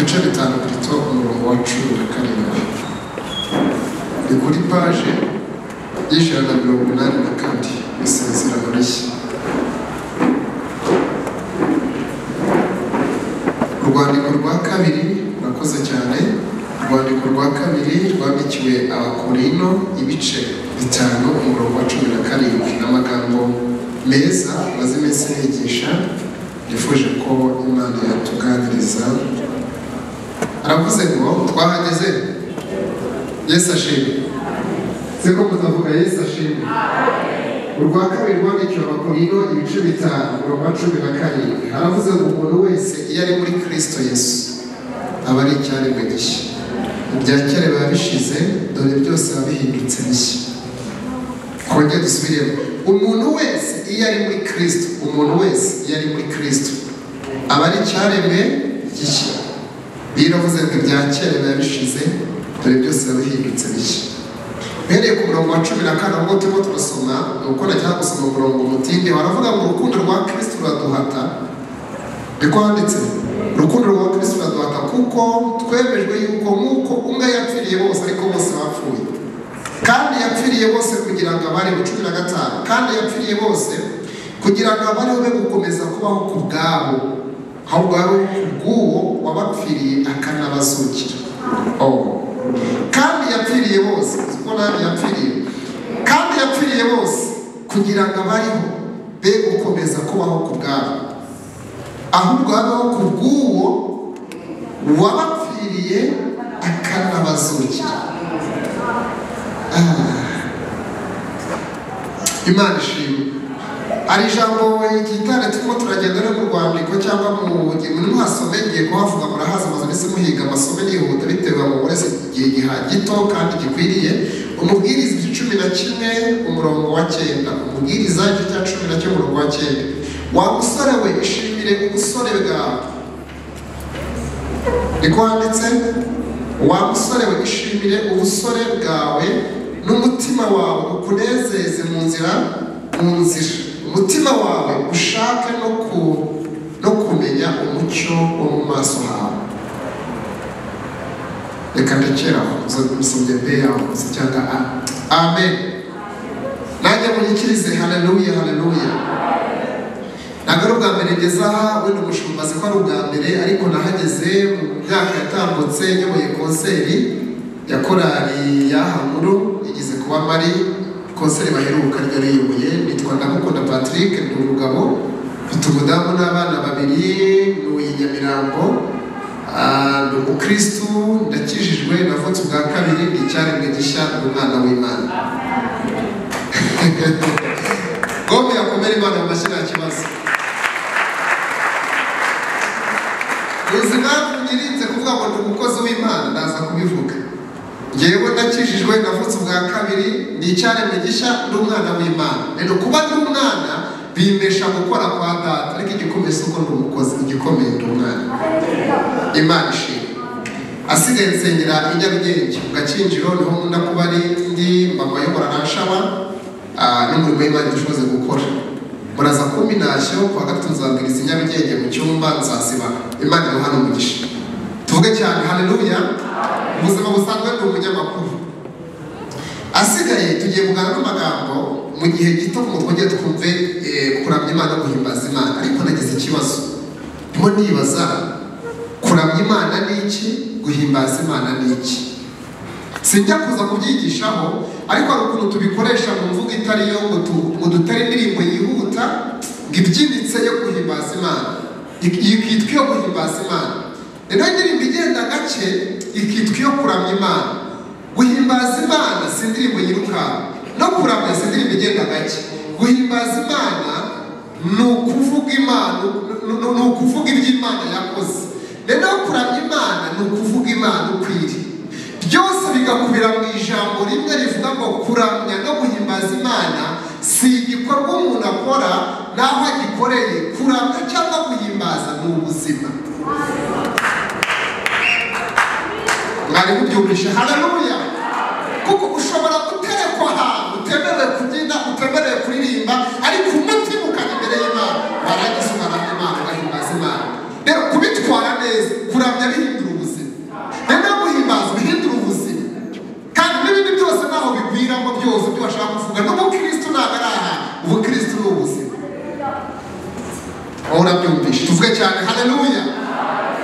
ibice bitanu bito umurongo wa 17 ni kuri paje y'182 isezerano rishya. Urwandiko rwa kabiri, murakoze cyane. Urwandiko rwa kabiri rwandikiwe Abakorino ibice bitanu umurongo wa 17 n'amagambo meza maze iminsi nigisha yifuje ko Imana yatuganiriza. Aravuze ngo twahageze. Yesu ashimwe. Siko mutavuga Yesu ashimwe. Urwa kabiri rwandikiwe Abakorino ibice bitanu umurongo wa 17 haravuze ngo umuntu wese iyo ari muri Kristo Yesu aba ari icyaremwe gishya. Ibya kera biba bishize, dore byose biba bihindutse bishya. Kongera dusubiremo. Umuntu wese iyo ari muri Kristo, umuntu wese iyo ari muri Kristo aba ari icyaremwe gishya. Biravuze ngo ibya kera biba bishize, dore byose biba bihindutse bishya. Mpereye ku murongo wa 14 ngo turimo turasoma, nuko najya gusoma umurongo mutinde, baravuga ngo urukundo rwa Kristo ruraduhata. Biko handitse urukundo rwa Kristo ruraduhata kuko twemejwe yuko nk'uko umwe yapfiriye bose ariko bose bapfuye, kandi yapfiriye bose kugira ngo abari mu 15, kandi yapfiriye bose kugira ngo abari be gukomeza kubaho ku bwabo, ahubwo ari ubw'uwo wabapfiriye akanabazukira. Kandi yapfiriye bose, kuko nabi yapfiriye, kandi yapfiriye bose kugira ngo abariho be gukomeza kubaho ku bwabo, ahubwo abaho ku bw'uwo wabapfiriye akanabazukira. Imana ishimwe. Ari ijambo igitare turimo turagenda mu rwandiko cyangwa mu muhasome ngiye kuhavuga murahaza maze nese muhiga amasome nihuta bitewe mu burese igihe gito kandi gikwiriye. Umubwiriza 11 umurongo wa 9, umubwiriza cya 11 umurongo wa 9. Wa musore we ishimire ubusore bwawe. Niko handitse, wa musore we ishimire ubusore bwawe n'umutima wawe ukunezeze mu nzira. Umutima wawe ushake no kumenya umucyo wo mu maso hawe. Reka ndekeraho musomye be yawe cyangwa amen. Najya munyikirize haleluya haleluya. Nagaro bwa mbere ngeze aha, wenda umushumbazi ko ari ubwa mbere, ariko nahageze mu myaka yatambutse nyoboye konseri ya korali y'aha Nkuru igeze kuba mari konseri baheruka ryariyoboye. Nitwa Ndamukunda Patrick, ndi umugabo, mfite umudamu n'abana babiri, n'uyi Nyamirambo, ndi umukristu, ndakijijwe, navutse ubwa kabiri, ndi icyaremwe gishya, ndi umwana w'Imana. Gombe yakomera Imana mu mashyi nta kibazo. Ubuzima nyirinze kuvuga ngo ndi umukozi w'Imana, ndaza kubivuga. Ngewe ndakijijwe, navutse ubwa kabiri, ni icyaremwe gishya, ndi umwana w'Imana. Rero kuba ndi umwana bimesha gukora kwa data, ariko igikomeye si uko ndi umukozi, igikomeye ndi umwana. Imana ishimwe. Asigaye nsengera i Nyarugenge mu Gakinjiro, niho nkunda kuba ndi, mama ayobora nashaba n'umurimo w'Imana dushoboze gukora. Muraza kumpa intashyo kuwa gatatu nzabwiriza i Nyarugenge mu cyumba nzasiba. Imana iruhane umugisha. Tuvuge cyane haleluya. Ubuzima busanzwe ndi umunyamakuru. Asigaye tugiye kuganira n'amagambo mu gihe gito ku mutwe twumve kuramya Imana no guhimbaza Imana. Ariko nagize ikibazo, ndimo nibaza kuramya Imana ni iki, guhimbaza Imana ni iki. Sinjya kuza kubyigishaho, ariko hari ukuntu tubikoresha mu mvugo itari yo ngo dutere indirimbo yihuta ngo ibyinitse yo guhimbaza Imana, ikitwa yo guhimbaza Imana. Rero indirimbo igenda gake ikitwa yo kuramya Imana. Guhimbaza Imana si indirimbo yiruka, no kuramya si indirimbo igenda gake. Guhimbaza Imana ni ukuvuga Imana, ni ukuvuga ibyo Imana yakoze. Rero kuramya Imana ni ukuvuga Imana ukwiriye. Byose bigakubira mu ijambo rimwe rivuga ngo kuramya no guhimbaza Imana si igikorwa umuntu akora naho agikoreye. Kuramya cyangwa guhimbaza ni ubuzima. Mwari mubyumvishe haleluya. Kuko ushobora guterekwa ahantu utemerewe kubyina, utemerewe kuririmba, ariko umutima ukajya imbere y'Imana, warangiza ukaramya Imana ugahimbaza Imana. Rero kubitwara neza, kuramya bihindura ubuzima. byose ibyo bashaka kuvuga n'ubukristo ntabwo ari aha ubukristo ni ubuzima urabyumvishe tuvuge cyane haleluya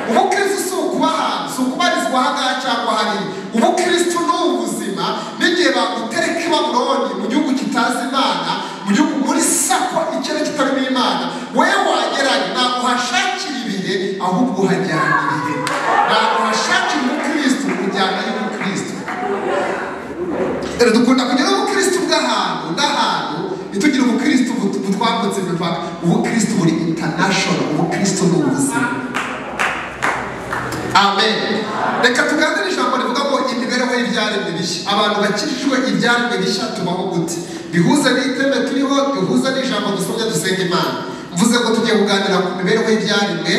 ubukristo si ukuba ahantu si ukubarizwa ahangaha cyangwa hariya ubukristo ni ubuzima n'igihe bagutereka i Babuloni mu gihugu kitazi Imana mu gihugu muri sako ikene kitarimo Imana wewe wagerayo ntabwo uhashakira ibihe ahubwo uhajyana ibihe ntabwo uhashakira ubukristo ujyana y'ubukristo rero dukunda kugira ubukristo bw'ahantu n'ahantu ntitugire ubukristo butwambutse imipaka ubukristo buri international ubukristo ni ubuzima amen reka tuganire ijambo rivuga ngo imibereho y'ibyaremwe bishya abantu bakijijwe ibyaremwe bishya tubaho gute bihuza n'iteme turiho bihuza n'ijambo dusomye dusenga Imana mvuze ngo tugiye kuganira ku mibereho y'ibyaremwe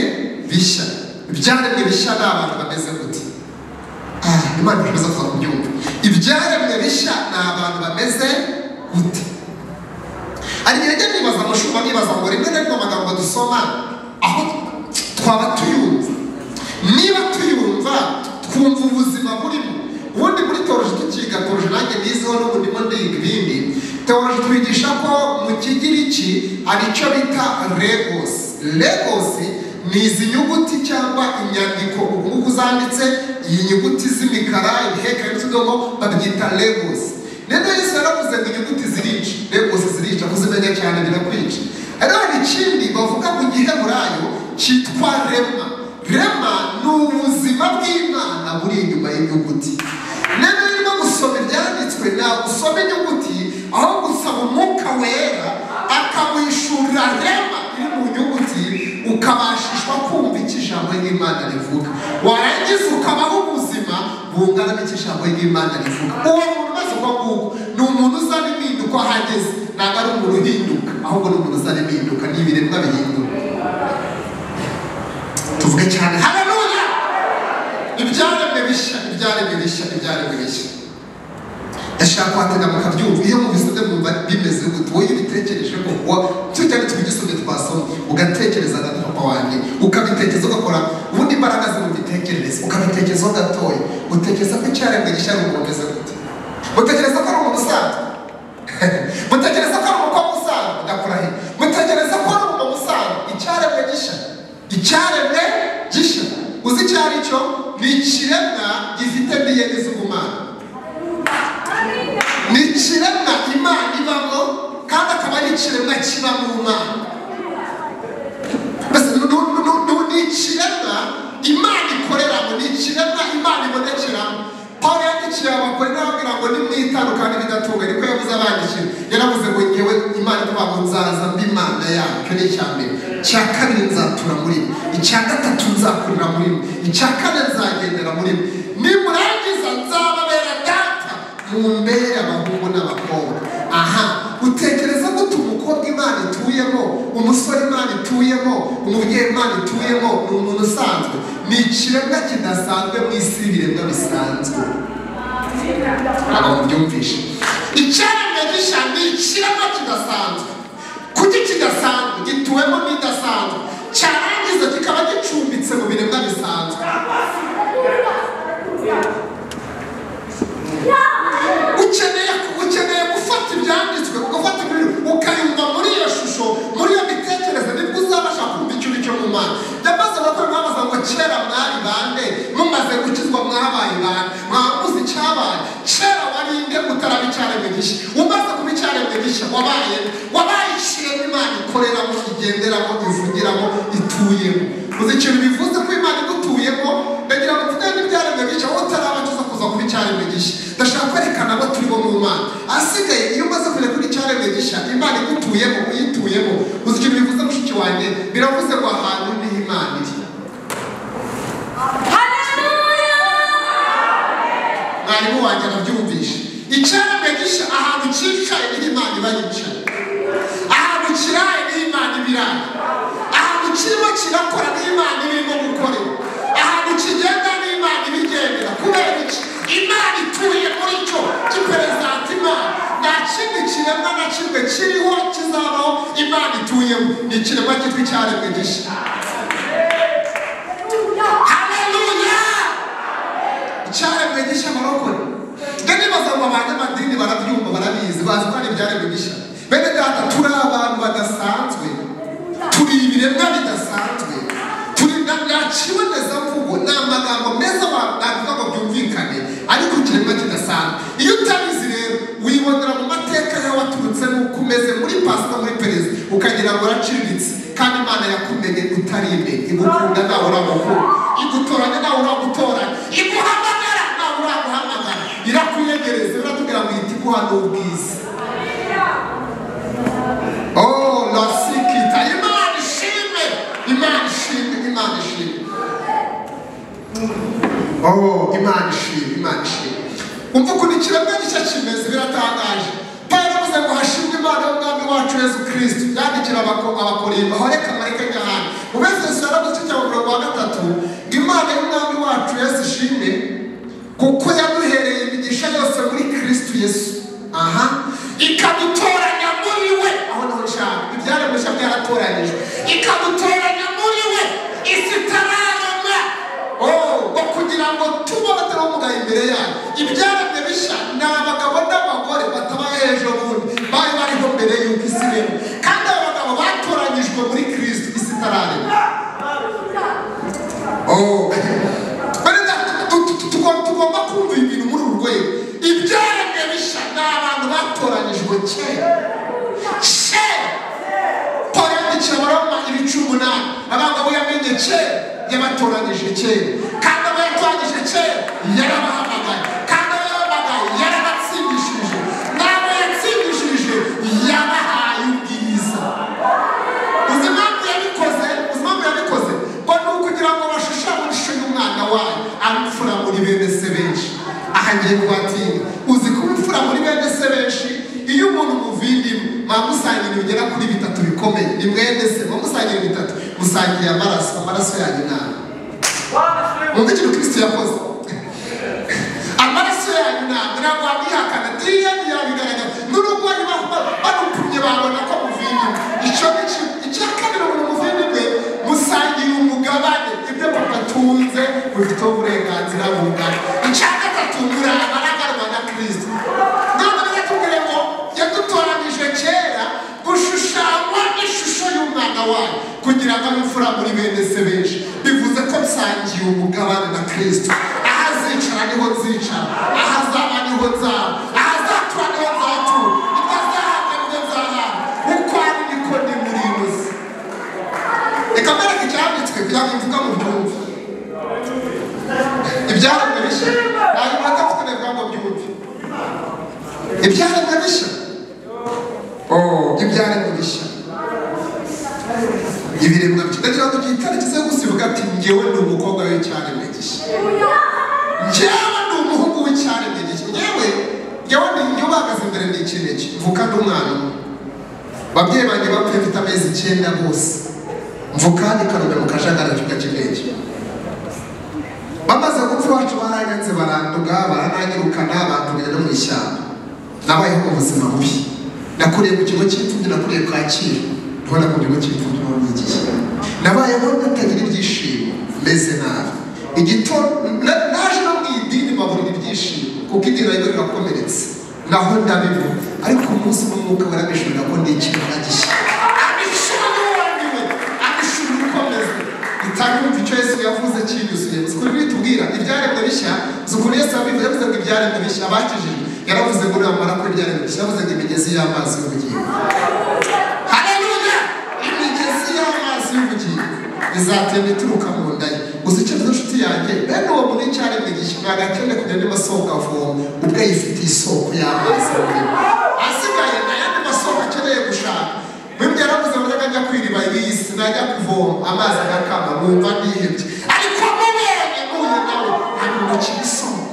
bishya ibyaremwe bishya ni abantu bameze gute Imana ikomeza kubyumva ibyaremwe bishya ni abantu bameze gute ari igihe nibaza amashuba nibaza ngo rimwe na rimwe amagambo dusoma aho twaba tuyumva niba tuyumva twumva ubuzima burimo ubundi muri teoloji tukiga teoloji nanjye nizeho n'ubu ndimo ndiga ibindi teoloji twigisha ko mu kigiriki hari icyo bita legos ni izi nyuguti cyangwa inyandiko nk'uko zanditse iyi nyuguti z'imikara ibihekane n'utudomo babyita legos rero Yesu yaravuze ngo inyuguti zirica legos zirica kuzimenya cyane birakwica rero hari ikindi bavuga mu giheburayo cyitwa rema ni ubuzima bw'Imana buri inyuma y'inyuguti rero urimo gusoma ibyanditswe ntabwo usoma inyuguti aho gusaba umwuka wera akawishurira rema iri mu nyuguti ukabashishwa kumva icyo ijambo ry'Imana rivuga warangiza ukabaho ubuzima bungana n'icyo ijambo ry'Imana rivuga uwo muntu umaze uko nguko ni umuntu uzana impinduka ahageze ntabwo ari umuntu uhinduka ahubwo ni umuntu uzana impinduka ni ibiremwa bihinduka tuvuge cyane haleluya ibyaremwe bishya ndashaka kwatega mukabyumva iyo mubisode mumva bimeze gute wowe ubitekereje ko cyo cyane tubigisode twasoma ugatekereza na papa wanjye ukabitekereza ugakora ubundi imbaraga zo mubitekerereza ukabitekerezaho gatoya utekereza ko icyaremwe gishya rumeze gute utekereza ko ari umuntu usanzwe mutekereza ko ari umukobwa usanzwe ugakora he mutekereza ko ari umuntu usanzwe icyaremwe gishya uzi icyo ari cyo ni ikiremwa gifite DNA z'ubumana ni ikiremwa Imana ibamo kandi akaba ari ikiremwa kiba mu Mana ni ikiremwa Imana ikoreramo ni ikiremwa Imana ibonekeramo Pawulo yandikiye abakorera ababwira ngo nimwitandukane bidatunga niko yavuze abandikira yaravuze ngo ngewe Imana ivuga nzaza mbi Imana yawe icyo ni icya mbere icya kabiri nzatura muri mwe icya gatatu nzakurira muri mwe icya kane nzagendera muri mwe nimurangiza nzababera data mumbere abahungu n'abakobwa aha utekereza gute umukobwa Imana ituyemo umusore Imana ituyemo umubyeyi Imana ituyemo ni umuntu usanzwe ni ikiremwa kidasanzwe mu isi y'ibiremwa bisanzwe aba mubyumvishe icyaremwe gishya ni ikiremwa kidasanzwe kuki kidasanzwe gituwemo n'idasanzwe cyarangiza kikaba gicumbitse mu biremwa bisanzwe ukeneye gufata ibyanditswe ugafata ibintu ukayumva muri iyo shusho muri iyo mitekerereze nibwo uzabasha kumva icyo uri cyo mu Mana yamaze abakora babaza ngo kera mwari bande mumaze gukizwa mwabaye bande mwabuze icyabaye kera warinde utaraba icyaremwe gishya umaze kuba icyaremwe gishya wabaye ikiremwa Imana ikoreramo igenderamo ivugiramo ituyemo uzi ikintu bivuze ko Imana igutuyemo ndagira ngo tuvuge n'ibyaremwe gishya wowe utarabakiza kuza kuba icyaremwe gishya ndashaka kwerekana abo turi bo mu Mana asigaye iyo umaze kujya kuri icyaremwe gishya Imana igutuyemo uyituyemo uzi ikintu bivuze mushiki wanjye biravuze ngo ahantu ni Imana iri mwarimu wanjye arabyumvishe icyaremwe gishya ahantu cyicaye niho Imana iba yicaye ahantu kiraye niho Imana ibiraye ahantu kirimo kirakora niho Imana irimo gukorera ahantu kigenda niho Imana ibigendera kubera iki Imana ituye muri cyo kiperezanta Imana nta kindi kiremwa na kimwe kiriho kizabaho Imana ituyemo ni ikiremwa cyitwa icyaremwe gishya haleluya icyaremwe gishya barokore nibaza ngo abanyamadini barabyumva ukagira ngo uraciriritse kandi Imana yakumenye utari imbere, igukunda nawe uramukunda, igutoranya nawe uragutoranya, iguhamagara nawe uraguhamagara, irakwiyegereza, iratubwira ngo ihita iguha n'ubwiza. Oh, lasikita, Imana ishimwe, Imana ishimwe, Imana ishimwe. Oh, Imana ishimwe, Imana ishimwe. Umva ukuntu ikiremwa gishya kimeze, biratangaje. Pawulo avuze ngo hashimwe Imana y'Umwami wacu Yesu Kristo, yandikira Abakorinto, aho reka mareke ngahana. Mu Befeso yaravuze cya 3 ngo Imana y'Umwami wacu Yesu ishimwe kuko yaduhereye imigisha yose muri Kristo Yesu. Ikadutoranya muri we, aho niho nshaka, ibyaremwe byaratoranyijwe, ikadutoranya muri we isitararama. Ngo kugira ngo tuba bataramugaye imbere yayo. Ibyaremwe bishya ni abagabo n'abagore bataba hejuru bundi, bari bariho mbere y'uko isi irema, kandi abo bagabo batoranyijwe muri Kristo isi itararema. Tugomba kumva ibintu muri uru rwego. Ibyaremwe bishya ni abantu batoranyijwe kera. Pawulo yandikira Abaroma 8, abagabo yamenye kera, yabatoranyije kera, kandi abo yatoranyije kera yarabahamagaye, kandi abo yabahamagaye yarabatsindishije, n'abo yatsindishije yabahaye ubwiza. Uzi impamvu yabikoze? Ngo ni ukugira ngo bashushanye ishusho y'umwana wayo, amfura muri bene se benshi. Aha ngiye kubatinda, uzi kuba imfura muri bene se benshi, iyo umuntu muvindimo mwamusangira bigera kuri 3 bikomeye, ni mwene se mwamusangira 3, musangiye amaraso yanyu nawe. Mwumva ikintu Kristo yakoze? Amaraso yanyu nawe ntabwo wabihakana, ntiyabigaragaza n'urugo banupimye babona ko muvindimo. Icya kabiri mu muvindimwe musangiye umugabane, ibyo papa atunze mufite uburenganzira bungana. Icya gatatu murabaragarwa na Kristo. None biratubwira ngo yadutoranyije kera gushushanywa n'ishusho y'umwana wayo kugira ngo amfura muri bene se benshi. Bivuze ko nsangiye umugabane na Kristo. Aho azicara niho nzicara, aho azaba niho nzaba, aho azatura niho nzatura, ibyo azahabwa niho nzahabwa, uko ari niko ndi muri iyi si. Reka mbereke icyanditswe kugira ngo mvuga mu byumve. Ibyaremwe bishya ntabwo badafite ngo byumve. Ibyaremwe bishya, ibyaremwe bishya, ibiremwa bishya. Ndagira ngo igitare kize gusibuka ati njyewe ndi umukobwa w'icyaremwe gishya, njyewe ndi umuhungu w'icyaremwe gishya, njyewe ndi uhagaze imbere n'ikinege, mvuka ndi umwana umwe. Babyeyi banjye bapfuye mfite amezi 9 bose, mvuka ndi Karume mu Kajagari cy'Inege. Bamaze gupfa iwacu baranyanze, baranduga, barananyirukana, bantuganya no mu ishyamba. Nabayeho mu buzima bubi, nakuriye ku kigo cy'imfubyi, nakuriye Kacyiru, ntubona ku kigo cy'imfubyi aho nigiye. Nabayeho natagira ibyishimo, meze nabi. Naje no mu idini baburira ibyishimo, kuko idini ariko rirakomeretse, naho ndabivuga. Ariko umunsi w'umwuka barabishurira ko ndi ikintu gishya. Itanumva icyo Yesu yavuze cy'inyuzuye. Zikuri bitubwira ibyaremwe bishya, zikuri Yesu yavuze ngo ibyaremwe bishya abakijijwe. Yaravuze ngo namara ko ibyaremwe bishya, yavuze ngo imigezi y'amazi y'ubugingo. Haleluya! Imigezi y'amazi y'ubugingo izatemba ituruka mu nda ye. Uzi icyo nshuti yanjye, bene uwo muri icyaremwe gishya ntabwo akeneye kujya andi masoko avoma, ubwo yifitiye isoko y'amazi y'ubugingo. Asigaye n'ayandi masoko akeneye gushaka. Mwebwe yaravuze ngo najya kwiriba ibisi, najya kuvoma amazi agakama, numva ndihebye. Ariko mubonye n'uyu nawe hari umukiri isoko.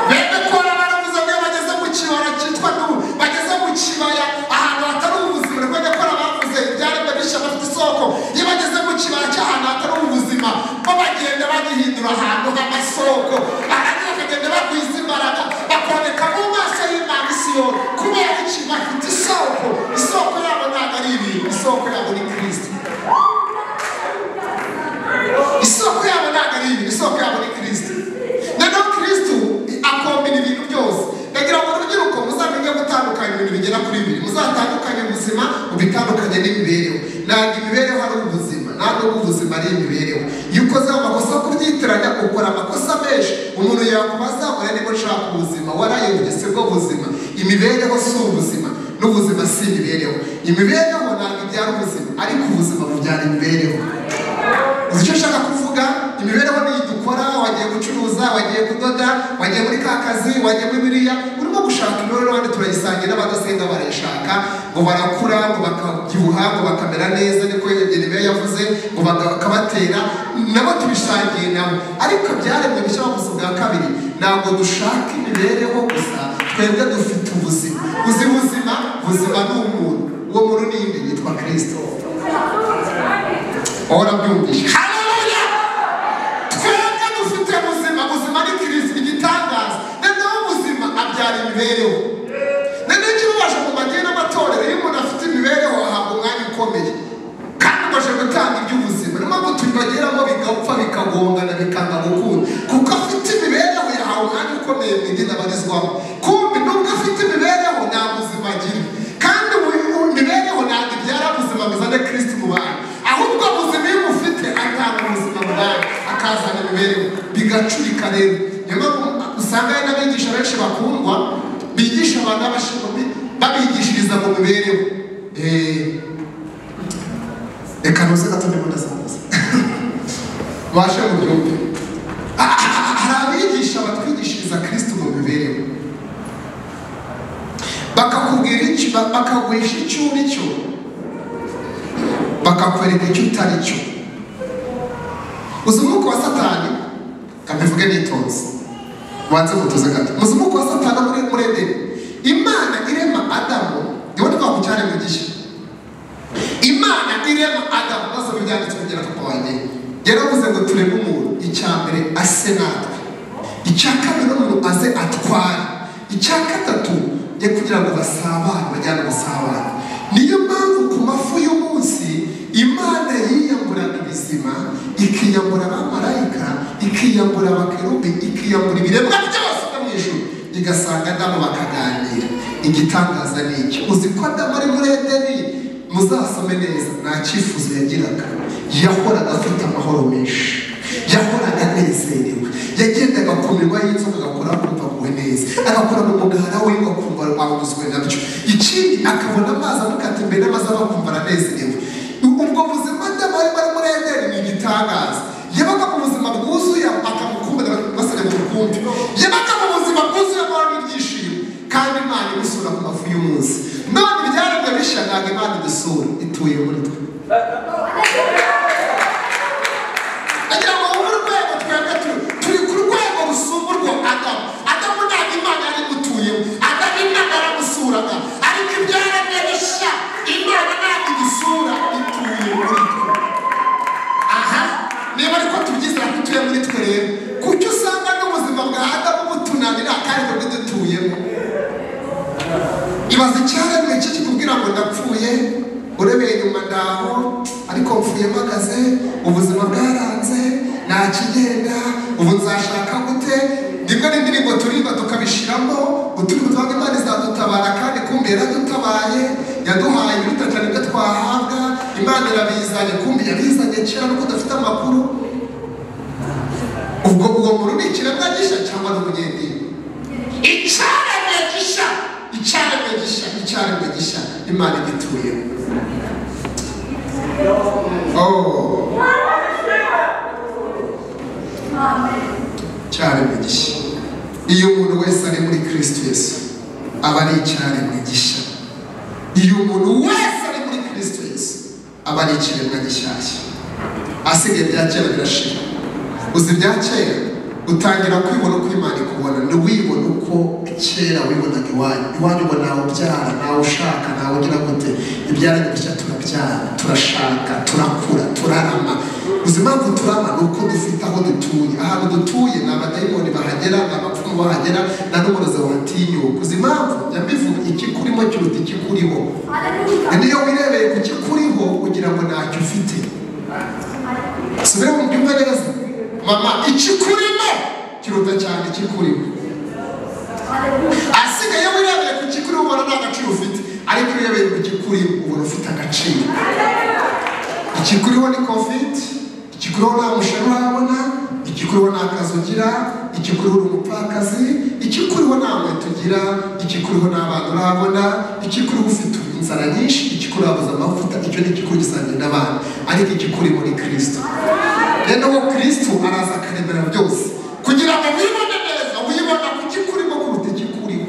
Bene kora baravuze ngo bageze mu kibaya cyitwa Nawe, bageze mu kibaya ahantu hatari ubuzima. Bene kora bavuze ibyaremwe bishya bafite isoko. Iyo bageze mu kibaya cy'ahantu hatari ubuzima, bo bagenda bagihindura ahantu h'amasoko, barangiza bakagenda bagwiza imbaraga, bakaboneka mu maso y'Imana isi yose, kubera iki bafite isoko. Isoko yabo ntabwo ari ibintu, isoko yabo ni Kristo. Isoko yabo ntabwo ari ibintu, isoko yabo ni Kristo. Noneho Kristo akombina ibintu byose. Ndagira ngo urubyiruko muzamenye gutandukanya ibintu bigera kuri 2. Muzatandukanye ubuzima mubitandukanye n'imibereho. Ntabwo imibereho ari ubuzima, ntabwo ubuzima ari imibereho. Iyo ukoze amakosa kubyitiranya ukora amakosa menshi, umuntu yakubaza ngo niba ushaka ubuzima warayobye se bwo buzima. Imibereho si ubuzima. n'ubuzima si imibereho. Imibereho ntabwo ibyara ubuzima, ariko ubuzima bubyara imibereho. Uzi icyo nshaka kuvuga? Imibereho niyo dukora, wagiye gucuruza, wagiye kudoda, wagiye muri ka kazi, wagiye muri biriya, urimo gushaka imibereho, abandi turayisangira, n'abadasenga barayishaka, ngo barakura, ngo bakabyibuha, ngo bakamera neza, niko Niba yavuze, ngo bakabatera, nabo tubisangiye nabo. Ariko byaremwe bishya bavuze bwa kabiri, ntabwo dushaka imibereho gusa, twebwe dufite ubuzima. Uzi ubuzima ni umuntu, uwo muntu ni inde? Yitwa Kristo. Ora byumvishe. Haleluya! Twebwe dufite ubuzima ni Kristo, igitangaza. Noneho ubuzima abyara imibereho. Noneho ikibabaje mu madini n'amatorero, iyo umuntu afite imibereho ahabwa umwanya ukomeye, kandi umaze gutanga iby'ubuzima. Niyo mpamvu tubageramo bigapfa bikagongana bikanga gukunda, kuko afite imibereho yahawe umwanya ukomeye mu idini abarizwamo. Kumbi nubwo afite imibereho nta buzima agira, kandi imibereho ntabwo ibyara ubuzima bizane Kristo mu bantu, ahubwo ubuzima iyo umufite atanga ubuzima mu bantu, akazana imibereho, bigacurika. Rero niyo mpamvu usanga hari n'abigisha benshi bakundwa bigisha abantu babigishiriza mu mibereho. Reka ntuze gato ndimo ndasaza bashe mu byumve. Hari abigisha batwigishiriza Kristo mu mibereho, bakakubwira iki, bakaguhisha icyo uri cyo, bakakwereka icyo utari cyo. Uzi umwuka wa Satani, kabivuge nitonze, wanze mutuze gato. Uzi umwuka wa Satani muri Edeni, Imana irema Adamu, niwe twakucyane mu gishya. Imana irema Adamu, maze byanditse kugera ku wanjye, yaravuze ngo tureme umuntu, icya mbere ase natwe, icya kabiri n'umuntu aze atwara, icya gatatu ye kugira ngo basabane, bajyane gusabana. Niyo mpamvu ku mafu y'umunsi Imana yiyamburaga ibizima, ikiyambura abamarayika, ikiyambura abakerubi, ikiyambura ibiremwa byose byo mu ijuru, igasanga Adamu bakaganira. Igitangaza ni iki? Uzi ko Adamu ari muri Edeni, muzasome neza, nta cyifuzo yagiraga, yahoraga afite amahoro menshi, yahoraga anezerewe, yagendaga ku mirwa y'inzoga agakora kumva kuwe neza, agakora mu mugara we akumva bawuzwe nabyo. Ikindi akabona amazi amukata imbere n'amazi abakumva aranezerewe. Ubwo buzima Adamu ari muri Edeni ni igitangaza. Yabaga mu buzima bwuzuye akamukumbira basare mu rukumbi, yabaga mu buzima bwuzuye amahoro n'ibyishimo, kandi Imana imusura ku mafu y'umunsi. None ibyaremwe bishya ntabwo Imana idusura, ituye muri twe. Agira ngo ubu urwego twebwe turi ku rwego rusumba urwo Adamu. Adamu ntabwo Imana yari imutuyemo, Adamu Imana yaramusuraga, ariko ibyaremwe bishya Imana ntabwo idusura, ituye muri twe. Aha niba ariko tubyize ko ituye muri twe, rero kuki usanga n'ubuzima bwa Adamu butunanira kandi bwo dutuyemo? Ibaze icyaremwe cyo kikubwira ngo ndapfuye, urebeye inyuma ndaho, ariko mfuye mpagaze, ubuzima bwaranze, nta kigenda, ubu nzashaka gute? Rimwe n'indirimbo turirimba tukabishiramo, uturimo tuvuga Imana izadutabara, kandi kumbe yaradutabaye, yaduhaye ibiruta cyane ibyo twahabwa. Imana irabizanye, kumbe yabizanye kera nuko udafite amakuru. Ubwo uwo muntu ni ikiremwa gishya cyangwa ni umunyedini? Icyaremwe gishya, icyaremwe gishya, icyaremwe gishya, Imana igituyemo. Icyaremwe gishya. Iyo umuntu wese ari muri Kristo Yesu aba ari icyaremwe gishya. Iyo umuntu wese ari muri Kristo Yesu aba ari ikiremwa gishyashya. Asigaye bya kera birashira. Uzi bya kera utangira kwibona uko Imana ikubona, ntiwibona uko kera wibonaga iwanyu. Iwanyu ubona nawe ubyara, nawe ushaka, nawe ugira gute. Ibyaremwe bishya turabyara, turashaka, turakura, turarama. Uzi impamvu turama? Ni uko dufite aho dutuye. Ahantu dutuye nta badayimoni bahagera, nta bapfumu bahagera, nta n'umurozi watinyuka. Uzi impamvu? Nyambivuga ikikurimo kiruta ikikuriho. Niyo wirebeye ku kikuriho ugira ngo ntacyo ufite. Subira mu byumva neza. Mama, ikikurimo kiruta cyane ikikuriho. Asigaye wirebeye ku kikuriho ubona nta gaciro ufite, ariko wirebeye ku kikuriho ubona ufite agaciro. Ikikuriho ni confit, ikikuriho nta mushahara urabona, ikikuriho nta kazi ugira, ikikuriho umupfakazi, ikikuriho nta nkweto ugira, ikikuriho nta bantu urabona, ikikuriho ufite inzara nyinshi, ikikuriho wabuze amavuta, icyo ni ikikuri gisangiye n'abandi, ariko ikikuri muri Kristo. Rero uwo Kristo araza akaremera byose kugira ngo wibone neza, wibona ku kikurimo kuruta ikikuriho.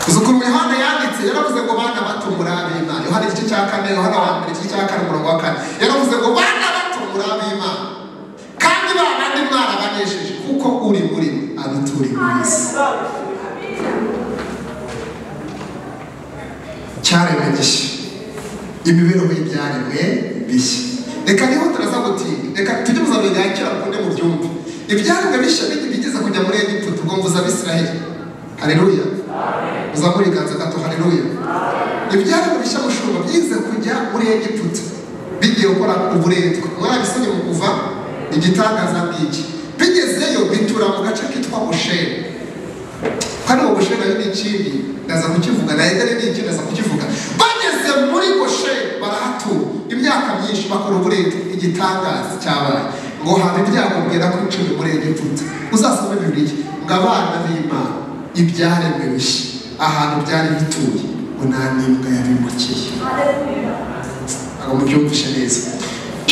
Uzukuru Yohana yanditse yaravuze ngo bana bato muri ab'Imana. Yohana igice cya 4, Yohana wa mbere igice cya 4 umurongo wa 4 yaravuze ngo bana bato muri ab'Imana, kandi babandi mwarabanesheje kuko uri muri abituri muri isi. Cyaremwe gishya, imibereho y'ibyaremwe bishya. Reka niho turaza gutinda, reka tujye muzabega yakira mukunde mu byumve. Ibyaremwe bishya bigeze kujya muri Egiputa ubwo mvuza Abisiraheli. Haleluya. Uzamura iganza gato, haleluya. Ibyaremwe bishya mushumba byize kujya muri Egiputa bigiye gukora uburetwa. Mwarabisomye mu Kuva, igitangaza ngiki. Bigezeyo bitura mu gace kitwa Gosheni. Hano Gosheni ari n'ikindi ndaza kukivuga, na Edeni n'ikindi ndaza kukivuga. Bageze muri Gosheni barahatura imyaka myinshi bakora uburetwa, igitangaza cyabaye. Ngo habe ibyago bwera ku 10 muri Egiputa. Uzasome Bibiliya ngo abana b'Imana ibyaremwe bishya ahantu byari bituye ngo nta n'imbwa yabimukiye. Aho mubyumvishe neza,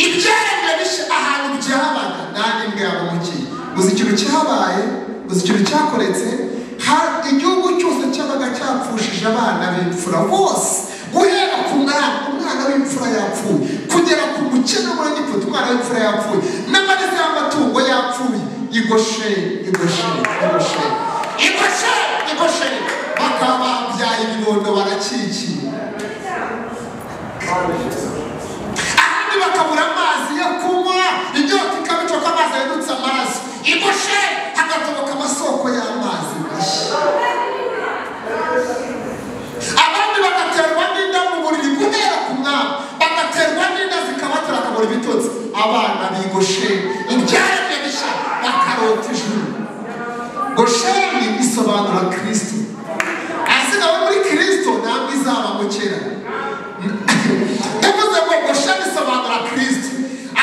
ibyaremwe bishya ahantu byabaga nta n'imbwa yabimukiye. Uzi ikintu cyabaye, uzi ikintu cyakoretse, igihugu cyose cyabaga cyapfushije abana b'imfura bose, guhera ku umwana w'imfura yapfuye kugera ku mukene muri Egiputa umwana w'imfura yapfuye, n'amagezi y'amatungo yapfuye. Igosheni bakaba babyaye ibibondo barakikiye, ahandi bakabura amazi yo kunywa, inyota ikabicoka amazi yadutse amaraso. Igosheni hagatoboka amasoko y'amazi mashya. Abandi bagaterwa n'inda mu buriri guhera ku mwami, bagaterwa n'inda zikabatera akabura ibitotsi. Abana b'Igosheni ibyaremwe bishya bakarota ijuru. Gosheni isobanura Kristo. Asigawe muri Kristo ntabwo izabamukira. Ndavuze ngo Gosheni isobanura Kristo.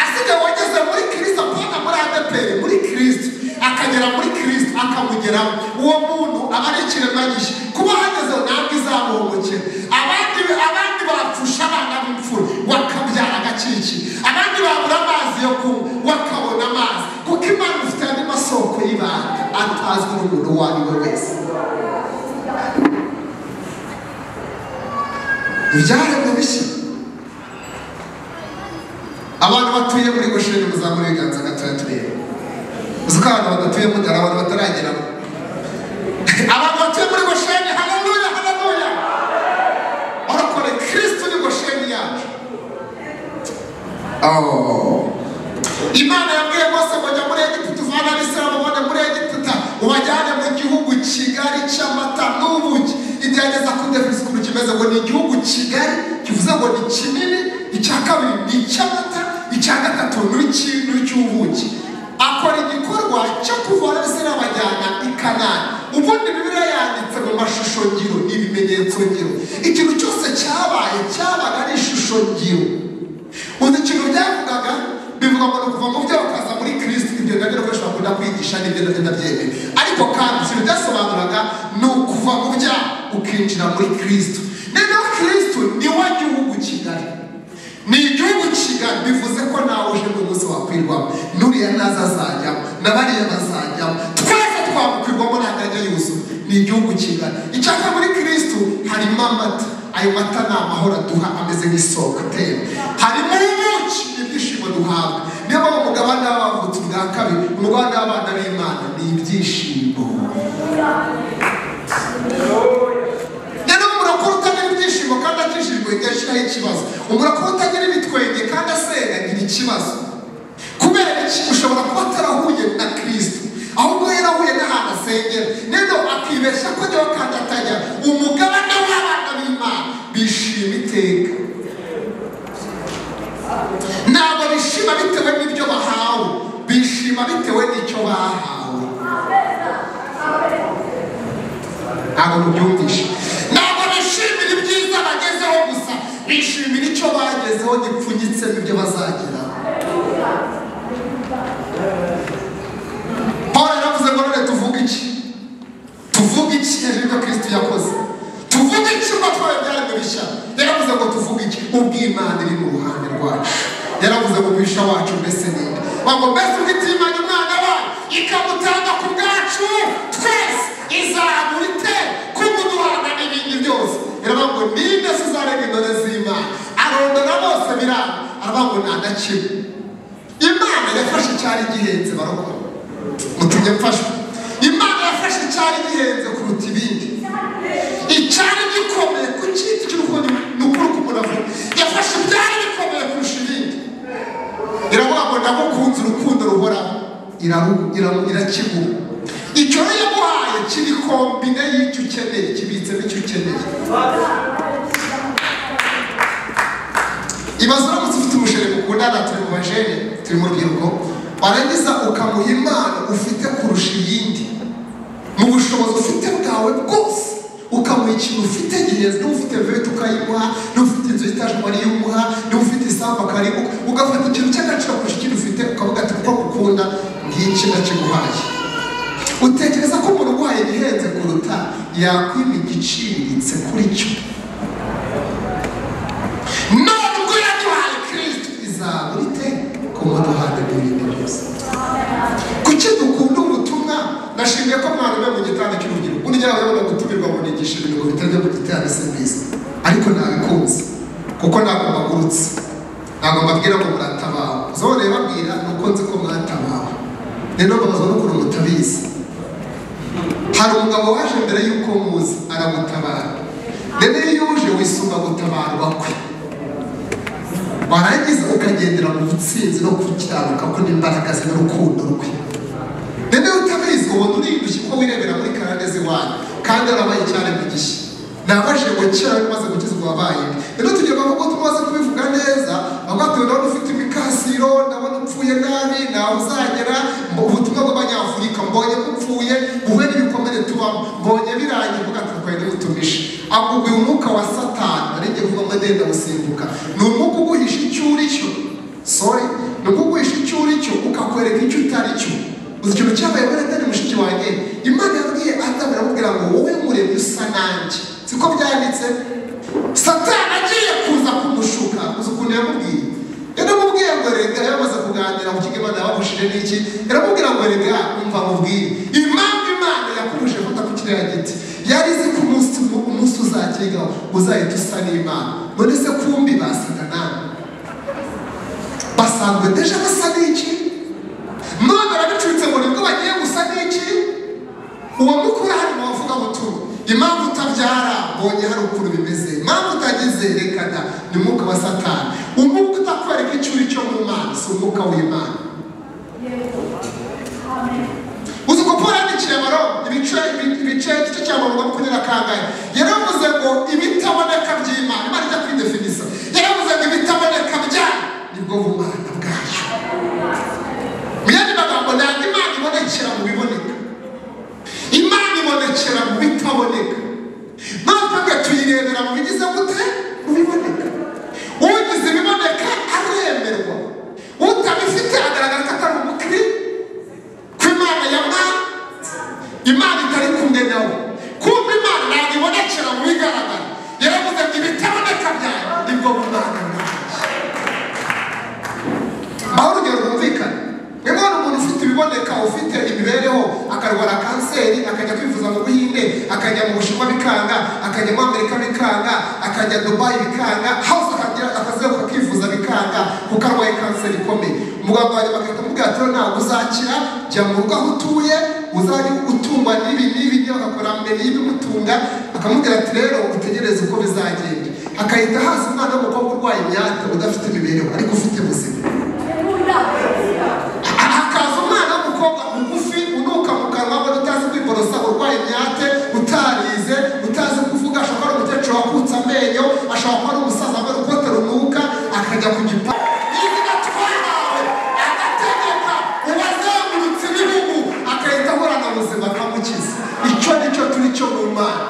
Asigawe wageze muri Kristo, apana muri ADPR, muri Kristo, akagera muri Kristo akamugeraho, uwo muntu aba ari ikiremwa gishya. Kuba hagezeho ntabwo izamumukira. Abandi bapfusha abana b'imfura wakabyara agakiki, abandi babura amazi yo kunywa wakabona amazi, kuko Imana ifite andi masoko y'ibanga atazwi n'umuntu uwo ari we wese. Ibyaremwe bishya. Abantu batuye muri Gosheni muzamura ibiganza gatoya turebe. Uzi ko abantu badatuye muri abantu batarageramo. Abantu batuye muri Gosheni, haleluya, haleluya. Barakore Kristo ni Gosheni yacu. Imana yabwiye Mose ngo jya muri Egiputa uvana Abisirayeli babone muri Egiputa ubajyane mu gihugu kigari cy'amata n'ubuki. Igerageza kudefisa ukuntu kimeze ngo ni igihugu kigari, kivuze ngo ni kinini, icya kabiri ni icy'amata, icya gatatu ni ikintu cy'ubuki. Akora igikorwa cyo kuvana Abisirayeli bajyana i Kanani. Ubundi Bibiliya yanditse mu mashusho ngiro n'ibimenyetso ngiro. Ikintu cyose cyabaye cyabaga ari ishusho ngiro. Uzi ikintu byavugaga, bivuga ngo kuva mu byo ukaza muri Kristo. Ibyo nabyo rwose bakunda kwigisha n'ibyo ndabyemeye, ariko kandi ikintu byasobanuraga ni ukuva mu byaha ukinjira muri Kristo. None Kristo ni wa gihugu kigari, ni igihugu kigari, bivuze ko nawe uje mu munsi wakwirwamo, n'uriya naza azajyamo, n'abariya bazajyamo, twese twakwirwamo ntabwo yuzuye. Ni igihugu kigari. Icyaka muri Kristo harimo amata. Ayo mata ni amahoro aduha ameze nk'isoko itera. Harimo ubuki, ibyishimo duhabwa. Niyo mpamvu umugabane w'abavutse ubwa kabiri, umugabane w'abana b'Imana ni ibyishimo. Rero umurokore utagira ibyishimo kandi akijijwe igashyiraho ikibazo. Umurokore utagira ibitwenge kandi asenga agira ikibazo. Kubera iki? Ushobora kuba atarahuye na Kristo, ahubwo yarahuye n'ahantu asengera, rero akibeshya ko niwe kandi atajya. Umugabane w'abana b'Imana bishima iteka. Ntabwo bishima bitewe n'ibyo bahawe, bishima bitewe n'icyo bahawe. Ntabwo mubyumvishe. Ntabwo bishimira ibyiza bagezeho gusa, bishimira icyo bagezeho gipfunyitse n'ibyo bazageraho. yaravuze ngo mwisha wacu mbese ninde ngo mbese ugitimanya umwana wayo ikamutanga ku bwacu twese izamura ite kumuduhana n'ibindi byose. Yaravuga ngo ninde se uzarega intore z'Imana? Arondora bose biranga, aravuga ngo nta na kimwe. Imana yafashe icyari gihenze barokora, mutumye mfashwe. Imana yafashe icyari gihenze kuruta ibindi, icyari gikomeye ku cyiti cy'urukundo n'ukuri k'umuravu, yafashe ibyari bikomeye kurusha ibindi. Iravuga ngo ndamukunze urukundo ruhoraho, irakigura. Icyo yamuhaye kiri kombine y'icyo ukeneye, kibitsemo icyo ukeneye. Ibaze uramutse ufite umushere mukundana, turi mu bajene, turi mu rubyiruko, warangiza ukamuha impano ufite kurusha iyindi mu bushobozi ufite bwawe bwose, ukamuha ikintu ufite gihenze. Niba ufite vete ukayimuha, niba ufite inzu y'itaje ukayumuha, niba ufite isambu akaribu, ugafata ikintu cy'agaciro kurusha ikindi ufite, ukavuga ati kuko gukunda ngiki ndakiguhaye. Utekereza ko umuntu uguhaye igihenze kuruta yakwima igiciriritse kuri cyo? Nubwo yaduhaye Kristo, izabura ite kumuduhana n'ibindi byose. Kuki dukunda ubutumwa? Nashimye ko mwarume mu gitanda cy'urubyiruko, ubundi njyawe yabona gutumirwa mu nigisha ibintu ngo bitajya mu giterane serivisi, ariko nabikunze kuko ntabwo mbagurutse, ntabwo mbabwira ngo muratabawe. Zone babwira nuko nzi ko mwatabawe, rero mbabazwa n'ukuntu mutabizi. Hari umugabo waje mbere y'uko muzi aragutabara, rero iyo uje wisumba gutabarwa kwe, warangiza ukagendera mu butsinzi no gukiranuka ko n'imbaraga ze n'urukundo rwe. Rero utabizi ubona urindushye ko wirebera muri karande z'iwanyu, kandi arabaye cyane mu gishya. Nabaje ngo kera bimaze gukizwa wabaye. Rero tugiye bavuga ko tumaze kubivuga neza, abagatuye ndabona ufite imikasiro, ndabona upfuye nabi, nawe uzagera ubutumwa bw'Abanyafurika, mbonye mupfuye, buhe n'ibikomere tubamo, mbonye birangiye kuvuga ati twaye n'utumisha. Akubwiye umwuka wa Satani, arenge vuba amadenda gusimbuka. Ni umwuka uguhisha icyo uri cyo. Sorry, ni umwuka uguhisha icyo uri cyo, ukakwereka icyo utari cyo. Uzi ikintu cyabaye muri Edeni mushiki wanjye, Imana yabwiye Adamu aramubwira ngo wowe muremye usa nanjye. Siko byanditse? Satani agiye kuza kumushuka, uzi ukuntu yamubwiye? Yaramubwiye ngo rega, yamaze kuganira mu kigo Imana yababushije n'iki, yaramubwira ngo rega umva mubwire, impamvu Imana yakubuje fata ku kiriya giti, yari izi ko umunsi uzakigaho uzahita usa n'Imana. None se kumbi basaga nawe, basanzwe deja basa n'iki? None arabicuritse ngo nibwo bagiye gusa n'iki? Uwo mukuru hano wavuga butumwa, impamvu utabyara mbonye hari ukuntu bimeze, impamvu utagize reka da, ni umwuka wa Satani. Umwuka utakwereka icyo uri cyo mu Mana, si umwuka w'Imana. Uzi ko Pawulo yandikiye Abaroma ibice cya 20 yaravuze ngo ibitaboneka by'Imana, Imana ijya kwidefinisa, yaravuze ngo ibitaboneka byayo nibwo bumana bwayo. Mu yandi magambo, ntabwo Imana ibonekera mu biboneka, Imana ibonekera mu bitaboneka. Natwe tuyirebera mu bigize gute? Mu biboneka. Ugize ibiboneka aremerwa, utabifite agaragara ko atari umukiri ko Imana yamwana, Imana itari kumwe nawe. Kumva Imana ntabwo ibonekera mu bigaragara, yaravuze ngo ibitaboneka byayo nibwo bumana bwayo. Aho urugero rwumvikana, niba hari umuntu ufite ibiboneka, ufite imibereho, akarwara kanseri, akajya kwivuza mu Buhinde, akajya mu Bushinwa bikanga, akajya mu Amerika bikanga, akajya Dubai bikanga, hose akazeruka akivuza bikanga kuko arwaye kanseri ikomeye. Umuganga wanjye bagahita amubwira ati ntabwo uzakira, jya mu rugo aho utuye, uzajya utungwa n'ibi bagakora mbere y'ibimutunga. Akamubwira ati rero utegereze uko bizagenda. Akahita haza umwana w'umukobwa urwaye imyaka, udafite imibereho ariko ufite ubuzima. Hakaza umwana w'umukobwa mugufi, unuka mu kanwa, utazi kwiborosa, urwaye imyate, utarize, utazi kuvuga, ashobora kuba ari umukecuru wakutse amenyo, ashobora kuba ari umusaza wambaye urukote runuka, akajya ku gipangu. Izina twahawe agategeka uwazengurutse ibihugu, akahita ahorana ubuzima akamukiza. Icyo nicyo turi cyo mu Mana.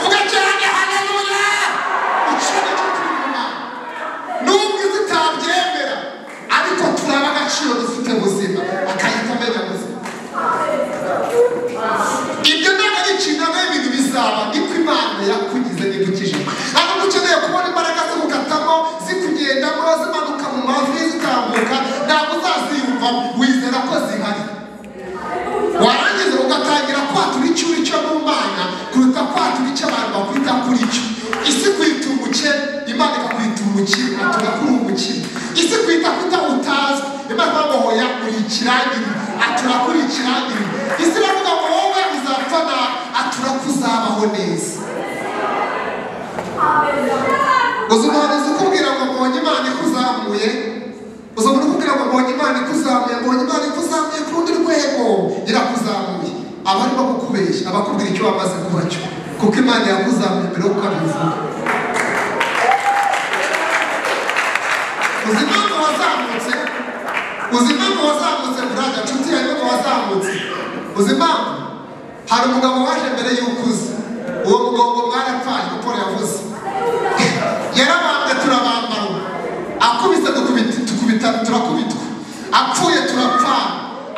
Vuga cyane haleluya! Icyo nicyo turi mu Mana. Nubwo wizera ko zihari warangiza ugatangira kwatura icyo uri cyo mu Mana kuruta kwatura icyo abantu bakwita kuri cyo isi kwita umukene Imana ikakwita umukire atura kuri umukire isi kwita kuta utazwi Imana bamuhoya uri ikirangirire atura kuri ikirangirire isi bavuga ngo wowe uzapfana atura kuzabaho neza uzumanuza ukubwira ngo mbonye Imana ikuzamuye uzabona ukubwira ngo mbonye Imana ikuzamuye ku rundi rwego irakuzamuye abarimo kukubeshya abakubwira icyo wamaze kuba cyo kuko Imana yakuzamuye mbere yo kubivuga uzimpamvu wazamutse brother nshuti yawe wazamutse uzimpamvu hari umugabo waje mbere y'ukuze uwo mugongo mwarapfaye uko yavuze yarabambwe turabambara akubise tukubita turakubitwa apfuye turapfana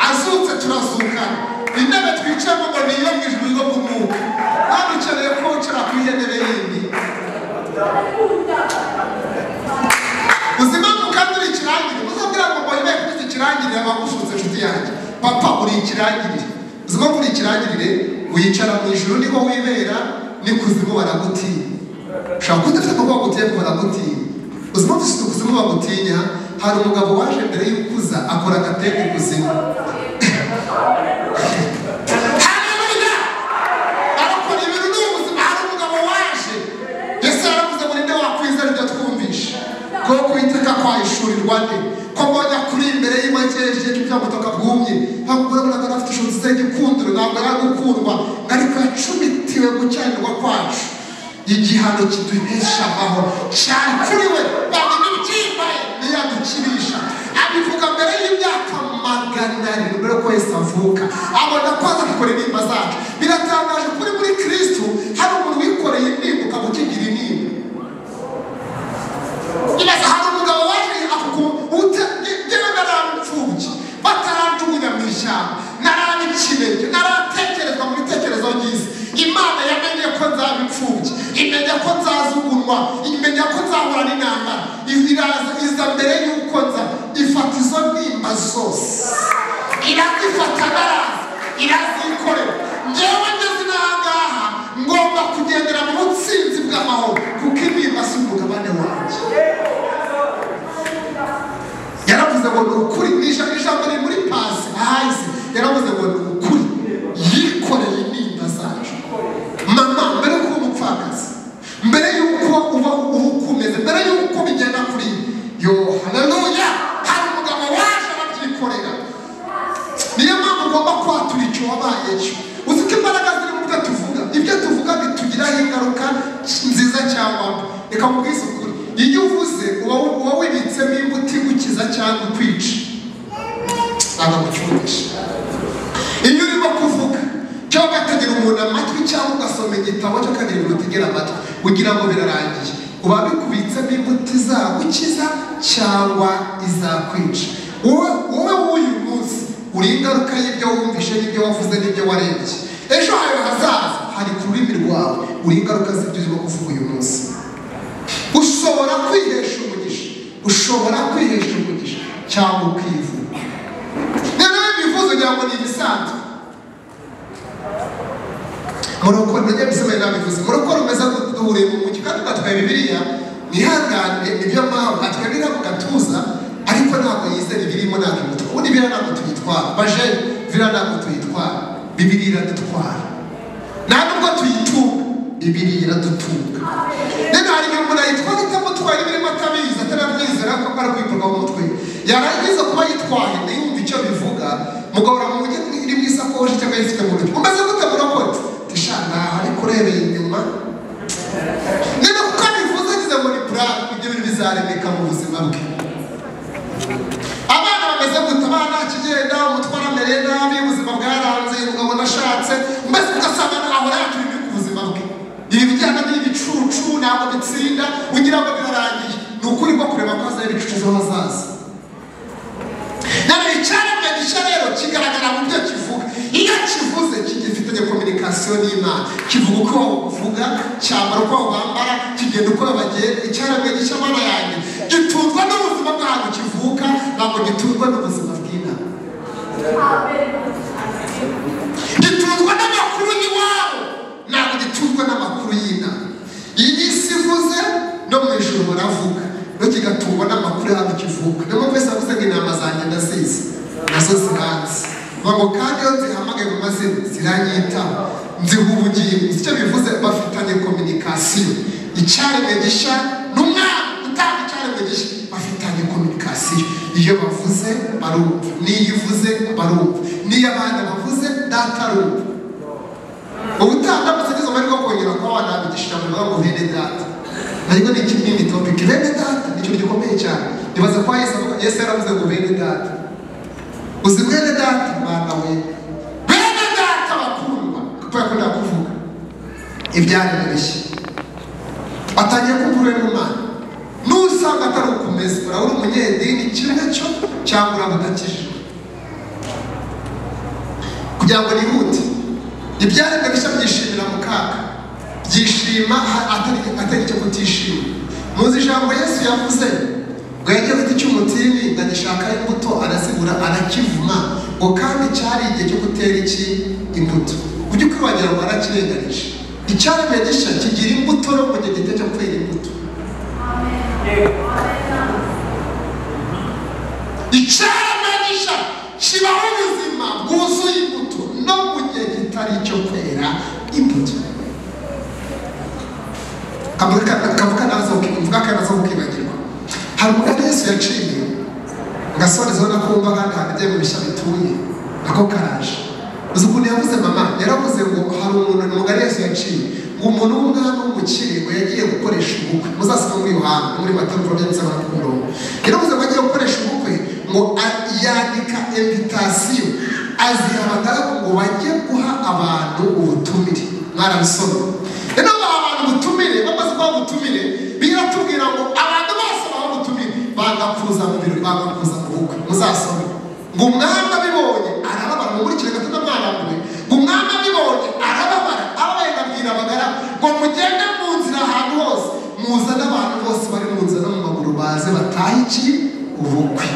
azutse turazukana intebe twicayemo ngo niyo mu ijwi ryo kumwuka kandi ukeneye ko wicara ku intebe yindi uzimpamvu kandi uri ikirangirire uzabwira ngo mbonye kugize ikirangirire abagushutse nshuti yanjye papa uri ikirangirire uzimpamvu uri ikirangirire wicara mu ijuru niho wibera n'ikuzimu baragutinya ushobora kudafite kuko bagutiye ko baragutinya uzimpamvu ufite ukuzimu bagutinya hari umugabo waje mbere y'ukuza akora agateka ikuzimu haleluya arakora ibintu n'ubuzima hari umugabo waje Yesu yaravuze ngo ninde wakwizera ibyo twumvisha ko kwiteka kwahishurirwa nde ko mbonye kuri imbere y'imageje cy'ubutaka bwumye ntabwo urabona ko afite ishusho z'igikundiro ntabwo yaragukundwa ariko yacumitiwe gucyanirwa kwacu igihano kiduhesha aho cyane kuri we bamwe byimbaye niyadukirisha abivuga mbere y'imyaka 700 mbere ko Yesu avuka abona ko azakorera intimba zacu biratangaje kuri muri Kristo hari umuntu wikoreye intimba ukamukigira intimba ibaza hari umugabo waje utegewe naramupfubye bataranjugunya mu ishyamba narabikirenge naratekerezwa mu bitekerezo byiza Imana yamenye ko nzabipfubye imenya ko nzazugunwa imenya ko nzahura n'intambara iza mbere y'uko nza ifata izo ntimba zose irazifata naraza irazikorera njyewe ngeze n'ahangaha ngomba kugendera mu butsinzi bw'amahoro kuko intimba si umugabane wanjye yaravuze ngo ni ukuri ijambo riri muri pasi ahahise yaravuze ngo ni ukuri yikoreye intimba zacu mama mbere y'uko umupfakazi mbere y'uko uba ukumeze mbere y'uko bigenda kuri yo haleluya hari umugabo waje arabyikorera niyo mpamvu ugomba kwatura icyo wabaye cyo uzi ko imbaraga ziri mu byo tuvuga ibyo tuvuga bitugiraho ingaruka nziza cyangwa mbi reka mubwize ukuri iyo uvuze uba wibitsemo imbuto igukiza cyangwa ukwica abagucyurisha iyo urimo kuvuga cyangwa ugategera umuntu amatwi cyangwa ugasoma igitabo cyo kagira ibintu utegera amatwi ugira ngo birarangiye uba bikubitsemo imbuto izagukiza cyangwa izakwica wowe w'uyu munsi uri ingaruka y'ibyo wumvishe n'ibyo wavuze n'ibyo warebye ejo hawe hazaza hari ku rurimi rwawe uri ingaruka z'ibyo urimo kuvuga uyu munsi ushobora kwihesha umugisha cyangwa ukivuga noneho ibivuze ugira ngo ni ibisanzwe murokore nujya bisomeye nabivuze murokore umeze duhuriye mu mujyi kandi ugatwaye Bibiliya nihangane nibyo mpamvu atwaye Bibiliya mu gatuza ariko ntabwo yizera ibirimo ntabwo imutwa ubundi Bibiliya ntabwo tuyitwara baje Bibiliya ntabwo tuyitwara Bibiliya iradutwara nta nubwo tuyitunga Bibiliya iradutunga rero hari igihe umuntu ayitwara utamutwaye ibirimo atabizi atarabwizera ko ari kwikorwa mu mutwe yarangiza kuba yitwaye ntiyumve icyo bivuga mugahora mu mujyi iri mu isakoshi cyangwa yifite mu rugo umaze gute murokore tishana ariko urebeye inyuma niba kuko bivuze agize ngo ni purani ibyo bintu bizaremeka mu buzima bwe abana bameze gute abana kigenda umutwara amereye nabi ubuzima bwaranze umugabo nashatse mbese ugasanga ahora yaturiye ku buzima bwe ibi bijyana n'ibicucu ntabwo bitsinda ugira ngo birarangiye ni ukuri ko kureba ko hazaho ibicucu ejo hazaza none icyaremwe gishya rero kigaragara mu byo kivuga iyo kivuze kigifitanye kominikasiyo n'Imana kivuga uko wavuga cyambara uko wambara kigenda uko bagenda icyaremwe gishya mana yanjye gitunzwa n'ubuzima bw'ahantu kivuka ntabwo gitunzwa n'ubuzima bwe y'inama, gituzwa n'amakuru y'iwabo, ntabwo gituzwa n'amakuru y'inama. iyi isi ivuze no mu ijuru baravuga, no kigatungwa n'amakuru y'aho kivuga. niyo mpamvu wese avuze ngo inama zanjye ndazizi, nazo ziranzi ngo kandi iyo nzihamagaye mu mazina ziranyitaho, nziha ubugingo. icyo bivuze bafitanye kominikasiyo. icyaremwe gishya n'umwana utanga icyaremwe gishya bafitanye kominikasiyo. iyo bavuze barumva, n'iyo ivuze barumva, n'iyo abana bavuze data arumva. ubutandamutse n'izo amahirwe yo kongera kuba wanabigishije abantu ngo bene data, ariko ni ikindi topiki. bene data ni ikintu gikomeye cyane. nibaza ko Yesu yaravuze ngo bene data, uzi bene data mwana we, bene data bakundwa, kuko yakunda kuvuga ibyaremwe bishya. atangiye kumvura n'Imana. n'usanga atari ukumeze, uraba uri umunyedini kimwe cyo cyangwa uraba udakijijwe. kugira ngo nihute, ibyaremwe bishya byishimira mu kaga, byishima atari icyo kutishima. muzi ijambo Yesu yavuze ngo yagiye ku giti cy'umutini ndagishakaho imbuto, arazibura arakivuma, ngo kandi cyari igihe cyo gutera iki imbuto. ujye ukwibagira ngo arakirenganije. icyaremwe gishya kigira imbuto no mu gihe gito cyo kwera imbuto. icyaremwe gishya kibaho ubuzima bwuzuye imbuto no mu gihe kitari icyo kwera imbuto. kavuga nazo ukibagirwa. hari umugabo Yesu yaciye ngasorezaho no kumva kandi hanajya mu bishya bituye nako karaje. uzi ukuntu yavuze mama, yaravuze ngo hari umuntu umugabo Yesu yaciye ngo umuntu w'umwami w'umukire ngo yagiye gukoresha ubukwe. muzasoma muri Yohana muri Matayo byanditse abantu ku murongo. yaravuze ngo agiye gukoresha ubukwe, ngo yandika invitasiyo, aziha abagaragu ngo bajye guha abantu ubutumire. mwarabisoma rero baha abantu ubutumire. bamaze kubaha ubutumire biratubwira ngo abantu bose baha ubutumire bagakuza mu birori, bagakuza mu bukwe. muzasome ngo umwami abibonye arababara. mumurikire gato n'amwarambuwe. ngo umwami abibonye arababara, ababaye abwira abagaragu ngo mugende mu nzira ahantu hose, muzane abantu bose bari mu nzira no mu maguru baze batahe iki ubukwe.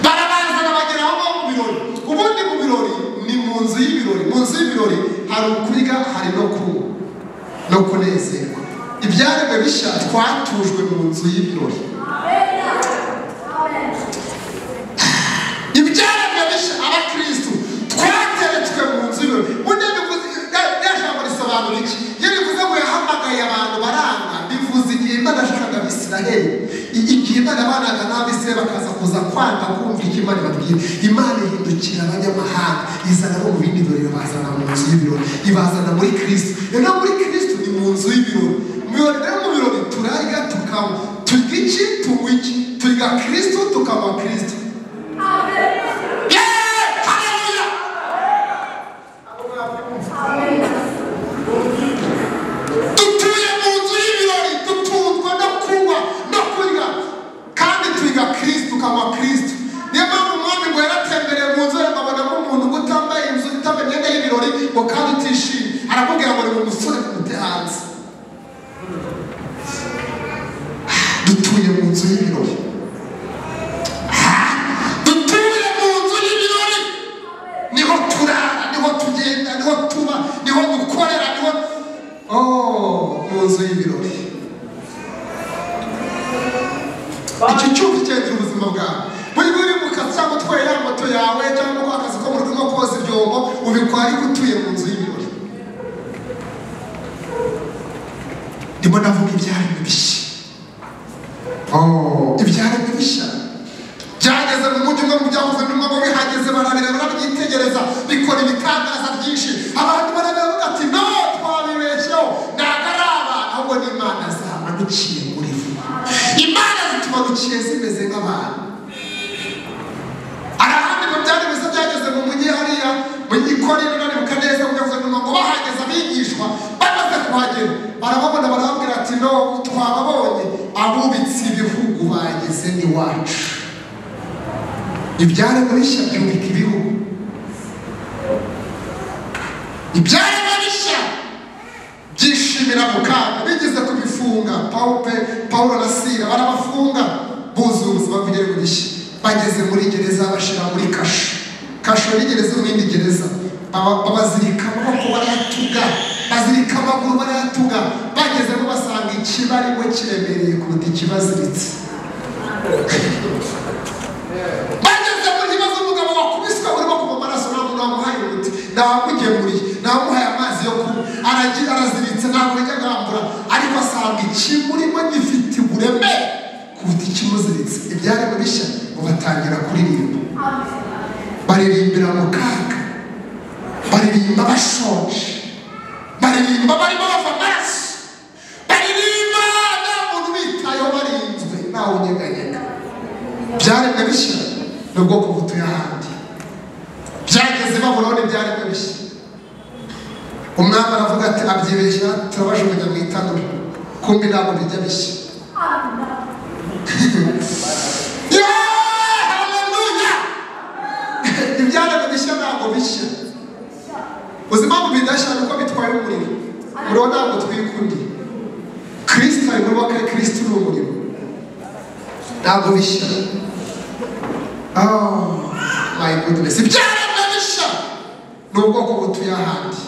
barabazana bagera aho mu birori. ubundi mu birori ni mu nzu y'ibirori. mu nzu y'ibirori hari ukuriga, hari no kunywa no kunezerwa. ibyaremwe bishya twatujwe mu nzu y'ibirori. ibyaremwe bishya abakristu twateretswe mu nzu y'ibirori. ubundi jambo risobanura iki? iyo rivuze ngo yahamagaye abantu baranga, bivuze igihe Imana yashakaga Abisiraheli, igihe Imana yabanaga n'Abisiraheli bakaza kuza kwanga kumva icyo Imana ibabwira. Imana ihindukira abanyamahanga, izana bo mu bindi birori, bazana mu nzu y'ibirori, ibazana muri Kristo. rero muri Kristo ni mu nzu y'ibirori. mu birori turarya tukanywa, turya iki tunywa iki, turya Kristo tukanywa Kristo. dutuye mu nzu y'ibirori, dutuzwa no kunywa no kurya, kandi twiga Kristo tukanywa Kristo. niyo mpamvu umwami ngo yaratembereye mu nzu akabonamo umuntu utambaye inzu, utambaye imyenda y'ibirori, ngo kandi utishimye, arakubwira ngo ni mu musore kumute hanze. dutuye mu nzu y'ibirori. dutuye mu nzu y'ibirori, niho turara, niho tugenda, niho tuba, niho dukorera, niho mu nzu y'ibirori. iki cyumba cyendera ubuzima bwawe. buri uri mu kazi cyangwa utwaye ya moto yawe cyangwa ukora akazi ko mu rugo nko koza ibyombo, ubikora ariko utuye mu nzu y'ibirori. ndimo ndavuga ibyaremwe bishya. ibyaremwe bishya byageze mu mujyi umwe mu byavuze nyuma ngo bihageze barabireba barabyitegereza, bikora ibitangaza byinshi. abantu baravuga ati no, twabibeshyeho, ntabwo ari abantu, ahubwo ni Imana zamanukiye muri bo. Imana zitumanukiye zimeze nk'abantu. arahandi mu byari bisa byageze mu mujyi hariya mu gikoni none mukaneza mugavuze nyuma ngo bahageze abigishwa bamaze kuhagera barababona, barababwira ati no, twababonye abubitse ibihugu bageze n'iwacu. ibyaremwe bishya byubika ibihugu. ibyaremwe bishya byishimira mu kaga, bigeze kubifunga. Pawulo na Sila barabafunga, buzuye ubuzima bw'igihemu gishya. bageze muri gereza bashira muri kasho ni gereza n'indi gereza babazirika amaboko barayatuga bazirika amaguru barayatuga bagezemo basanga ikibarimo kiremereye kuruta ikibaziritse bageze mu kibazo umugabo wakubiswe urimo kuva amaraso ntabwo namuhaye umuti nawamugemuriye nawamuhaye amazi yo kunywa araziritse ntabwo yajya agambura ariko asanga ikimurimo gifite uburemere kuruta ikimuziritse ibyaremwe bishya ngo batangira kuririmba baririmbira mu kaga baririmba bashonje baririmba barimo bava amaraso baririmba nta muntu bitayeho barinzwe ntawe unyeganyega byaremwe bishya ni ubwoko butuye ahandi byageze Babuloni byaremwe bishya umwami aravuga ati abyibeshya turabajugunya mu itanura kumbi ntabwo bijya bishya ibyaremwe bishya ntabwo bishya uzi impamvu bidashya nuko bitwaye umuriro ntabwo twikundiye Kristo ari muri wake Kristo ni umuriro ntabwo bishya my goodness ibyaremwe bishya ni ubwoko butuye ahandi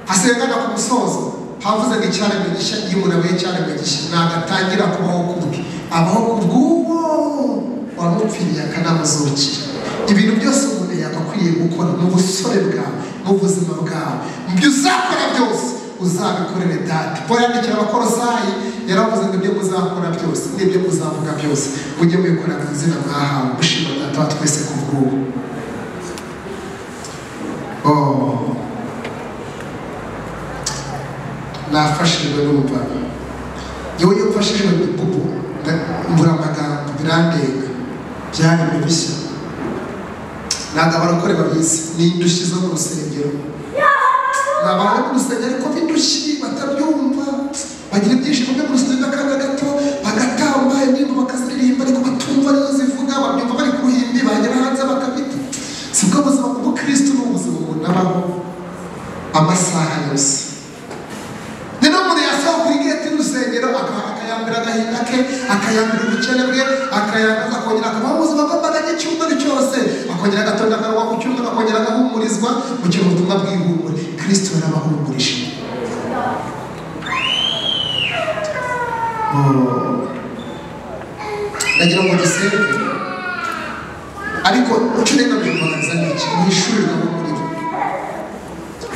hasengana ku musozo havuze ngo icyaremwe gishya iyo umuntu abaye icyaremwe gishya ntabwo atangira kubaho kubwe abaho kubw'uwo wamupfiriye akanamuzukira ibintu byose umuntu yagakwiriye gukora mu busore bwawe mu buzima bwawe mu byo uzakora byose uzabikorere data Paul yandikira Abakolosayi yaravuze ngo ibyo muzakora byose n'ibyo muzavuga byose mujye mubikorera mu izina mwahawe mushima data wa twese kubw'ubu nafashijwe n'umva yewe iyo mfashijwe n'ubu mbura amagambo birandenga byaremwe bishya ntabwo abarokore babizi ni indushyi zo mu rusengero ni abantu mu rusengero ariko b'indushyi batabyumva bagira ibyishimo byo mu rusengero akanya gato bagatamba indirimbo bakaziririmba ariko batumva nizo zivuga babyumva bari ku ruhimbi bagera hanze bakabita si bwo buzima bw'Ukristo ni ubuzima umuntu abaho amasaha yose ni no umuntu yasaba kuri gate y'urusengero akayambira agahinda ke akayambira ubukene bwe akayambaza akongera akabaho ubuzima bw'amaganya icyumweru cyose akongera agatonda akaruha ku cyumweru akongera agahumurizwa mu kintu ubutumwa bw'ihumure Kristo yarabahumurije nagira ngo dusenge ariko icyo ureka bimubaza ni iki mu ishuri rwabo muri bo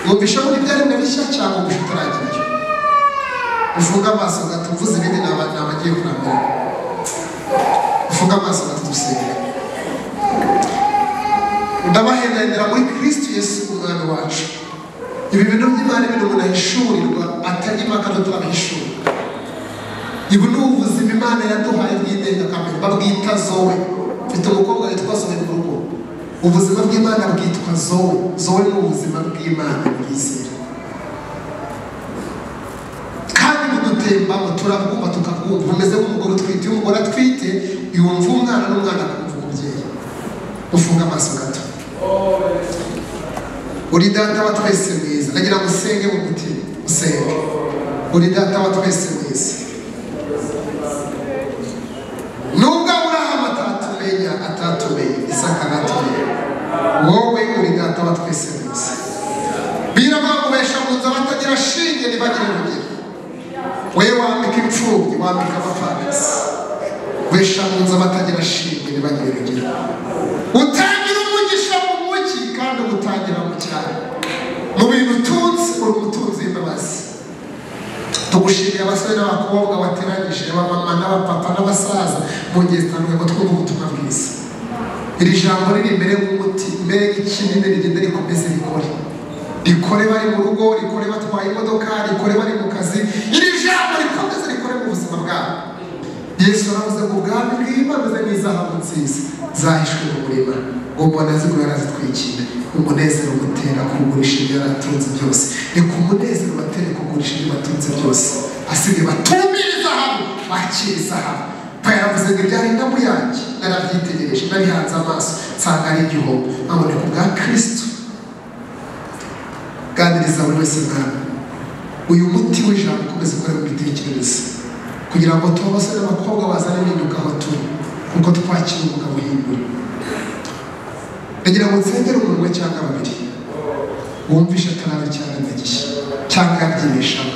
wumvisha muri byaremwe bishya cyangwa ubusha utaragira icyo ufunga amaso gato mvuze ibindi nabagiye kurambira ufunga amaso gato dusenge ndabahendera muri Kristo Yesu umwami wacu ibi bintu by'Imana ibintu umuntu ahishurirwa atari impaka no turabihishura ibi ni ubuzima Imana yaduhaye bw'indengakamere babwita Zoe mfite umukobwa witwa Zoe mu rugo ubuzima bw'Imana bwitwa Zoe ni ubuzima bw'Imana bwizera kandi budutembamo turabwumva tukabwumva umeze nk'umugore utwite iyo umugore atwite yumva umwana n'umwana akumva umubyeyi ufunga amaso gato uri data wa twese mwiza nagira ngo usenge mu mutima usenge uri data wa twese mwiza nubwo Aburahamu atatumenya Isaka anatumenya wowe uri data wa twese mwiza birabagubesha mu nzu abatagira shinge ntibagire urugero wewe wambika imfubyi wambika abapfakazi wesha mu nzu abatagira shinge ntibagire urugero utangira umugisha mu mujyi kandi utangira mu cyaro mu bintu utunze uri umutunzi w'imbabazi tugushimiye abasore n'abakobwa wateranyije abamama n'abapapa n'abasaza mu ngeri zitandukanye ngo twumve ubutumwa bwiza iri jambo riri imbere nk'umuti imbere y'ikinini rigenda rikomeze rikore bari mu rugo rikore batwaye imodoka rikore bari mu kazi iri jambo rikomeze rikore mu buzima bwabo Yesu aravuze ngo ubwami bw'Imana bumeze nk'izahabu nziza zahishwe mu murima ngo mbona ziguye arazitwikira umunezero umutera kugurisha ibyo yaratunze byose reka umunezero batere kugurisha ibyo batunze byose asigaye batumire izahabu bakira izahabu yaravuze ngo ibyari indamu yanjye narabyitegereje nabihanze amaso nsanga ari igihombo aboneka ubwa Kristo ganiriza buri wese mwana uyu muti w'ijambo ukomeze ukore mu bitekerezo kugira ngo tuba abasore n'abakobwa bazane impinduka aho turi kuko twakira umugabo uhindura ndagira ngo nsengere umuntu we cyangwa babiri wumvisha atanabe cyane ndagisha cyangwa yabyibeshaho.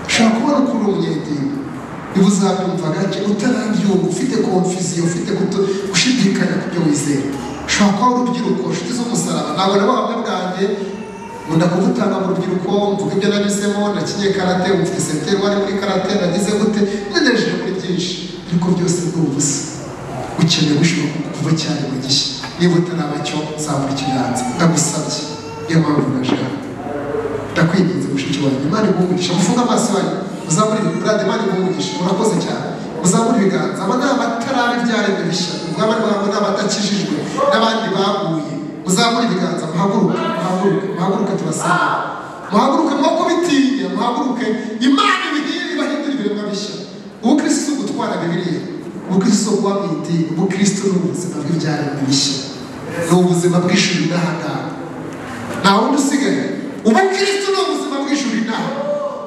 Ushobora kubona uko uri umunyedini niba uzabyumva gake utarabyumva, ufite confusion, ufite gushidikanya ku byo wizera. Ushobora kuba urubyiruko nshuti z'umusaraba, ntabwo nabo bamwe bwanjye nkunda kugutanga mu rubyiruko, mvuga ibyo nanyuzemo, nakinye karate, mufite senteri wari muri karate, nagize gute, nenejeje muri byinshi, ariko byose ni ubusa. Ukeneye gushoboka kuva cyane mu gishya. Niba utaraba cyo zamura ikiganza, ndagusabye. Niyo mpamvu naje hano. Ndakwinginze mushiki wanjye, Imana igumugisha. Mufunge amaso yanyu, muzamure brad, Imana igumugisha. Murakoze cyane. Muzamure ibiganza. Aba ni abatarabe ibyaremwe bishya. Ubwaba ni abatakijijwe n'abandi baguye. Muzamure ibiganza, muhaguruke tubasenge. Muhaguruke mwo kubitinya, muhaguruke. Imana ibahindura ibiremwa bishya. Ubukristo si ugutwara Bibiliya. Ubukristo kuba mu idini. Ubukristo ni ubuzima bw'ibyaremwe bishya. Ni ubuzima bw'ishuri n'ahangaha. Nta wundi usigaye. Ubukristo ni ubuzima bw'ishuri n'aha.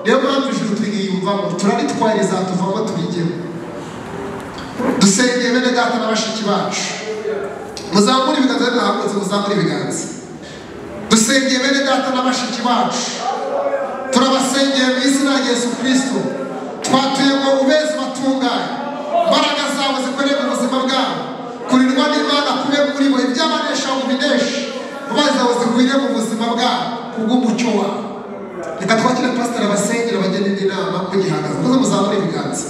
Niyo mpamvu ijuru twiyumvamo, turaritwara izatuvamo tubigemo. Dusengeye bene data na bashiki bacu. Muzamure ibiganza n'ahagutse, muzamure ibiganza. Dusengeye bene data na bashiki bacu. Turabasengeye mu izina rya Yesu Kristo. Twatuye ngo ubeze batunganye. Imbaraga zawe zikoreye mu buzima bwabo. Kurirwa n'Imana kube muri bo, ibyabanesha mu binesha. Imbaraga zawe zikwiriye mu buzima bwabo kubw'umucyo wawe. Reka twakire pastor abasengera bagenda inama mu gihagaze. Muze muzamure ibiganza.